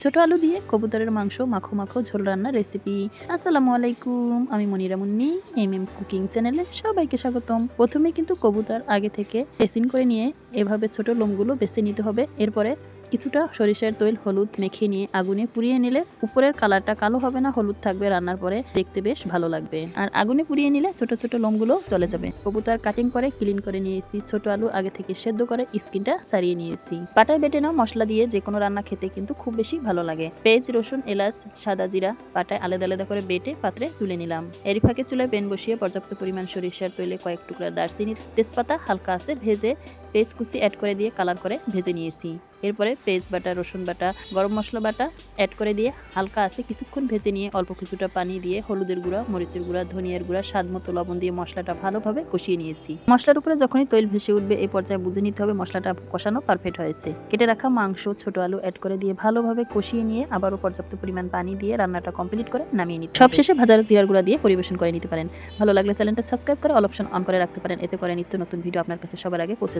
ছোট আলু দিয়ে কবুতরের মাংস মাখো মাখো ঝোল রান্নার রেসিপি। আসসালামু আলাইকুম, আমি মনিরা মুন্নি, কুকিং চ্যানেলে সবাইকে স্বাগতম। প্রথমে কিন্তু কবুতর আগে থেকে ড্রেসিং করে নিয়ে এভাবে ছোট লোমগুলো বেছে নিতে হবে। এরপরে কিছুটা সরিষার তেল হলুদ মেখে নিয়ে আগুনে পুড়িয়ে নিলে উপরের কালারটা কালো হবে না, হলুদ থাকবে, রান্নার পরে দেখতে বেশ ভালো লাগবে। আর আগুনে পুড়িয়ে নিলে ছোট ছোট লোমগুলো চলে যাবে। কবুতর কাটিং করে ক্লিন করে নিয়েছি। ছোট আলু আগে থেকে সেদ্ধ করে স্কিনটা ছাড়িয়ে নিয়েছি। পাটায় বেটে নাও মশলা দিয়ে যে কোনো রান্না খেতে কিন্তু খুব বেশি ভালো লাগে। পেঁয়াজ, রসুন, এলাচ, সাদা জিরা পাটায় আলাদা আলাদা করে বেটে পাত্রে তুলে নিলাম। এরই ফাঁকে চুলায় প্যান বসিয়ে পর্যাপ্ত পরিমাণ সরিষার তেলে কয়েক টুকরা দারচিনি, তেজপাতা হালকা আছে ভেজে পেঁয়াজ কুচি অ্যাড করে দিয়ে কালার করে ভেজে নিয়েছি। এরপরে পেঁয়াজ বাটা, রসুন বাটা, গরম মশলা বাটা অ্যাড করে দিয়ে হালকা আছে কিছুক্ষণ ভেজে নিয়ে অল্প কিছুটা পানি দিয়ে হলুদের গুঁড়া, মরিচের গুঁড়া, ধনিয়ার গুঁড়া, স্বাদ মতো লবণ দিয়ে মশলাটা ভালোভাবে কষিয়ে নিয়েছি। মশলার উপরে যখনই তৈল ভেসে উঠবে এই পর্যায়ে বুঝে নিতে হবে মশলাটা কষানো পারফেক্ট হয়েছে। কেটে রাখা মাংস, ছোট আলু অ্যাড করে দিয়ে ভালোভাবে কষিয়ে নিয়ে আবারও পর্যাপ্ত পরিমাণ পানি দিয়ে রান্নাটা কমপ্লিট করে নামিয়ে নিতে হবে। সবশেষে ভাজা জিরার গুঁড়া দিয়ে পরিবেশন করে নিতে পারেন। ভালো লাগলে চ্যানেলটা সাবস্ক্রাইব করে অল অপশন অন করে রাখতে পারেন, এতে করে নিত্য নতুন ভিডিও আপনার কাছে সবার আগে পৌঁছে